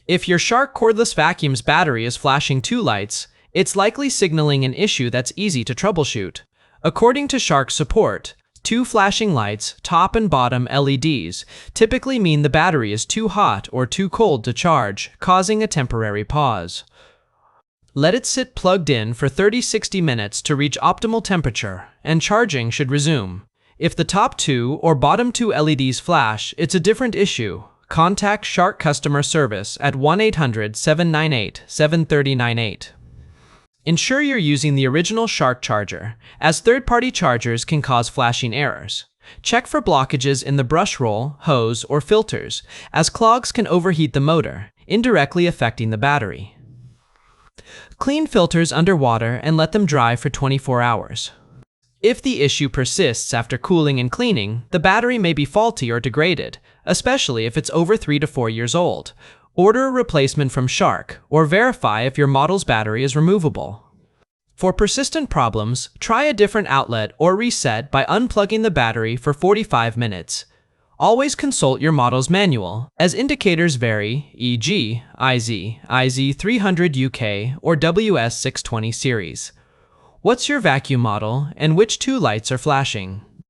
If your Shark cordless vacuum's battery is flashing two lights, it's likely signaling an issue that's easy to troubleshoot. According to Shark support, two flashing lights, top and bottom LEDs, typically mean the battery is too hot or too cold to charge, causing a temporary pause. Let it sit plugged in for 30–60 minutes to reach optimal temperature, and charging should resume. If the top two or bottom two LEDs flash, it's a different issue. Contact Shark customer service at 1-800-798-7398. Ensure you're using the original Shark charger, as third-party chargers can cause flashing errors. Check for blockages in the brush roll, hose, or filters, as clogs can overheat the motor, indirectly affecting the battery. Clean filters underwater and let them dry for 24 hours. If the issue persists after cooling and cleaning, the battery may be faulty or degraded, especially if it's over 3 to 4 years old. Order a replacement from Shark, or verify if your model's battery is removable. For persistent problems, try a different outlet or reset by unplugging the battery for 45 minutes. Always consult your model's manual, as indicators vary, e.g., IZ300 UK or WS620 series. What's your vacuum model, and which two lights are flashing?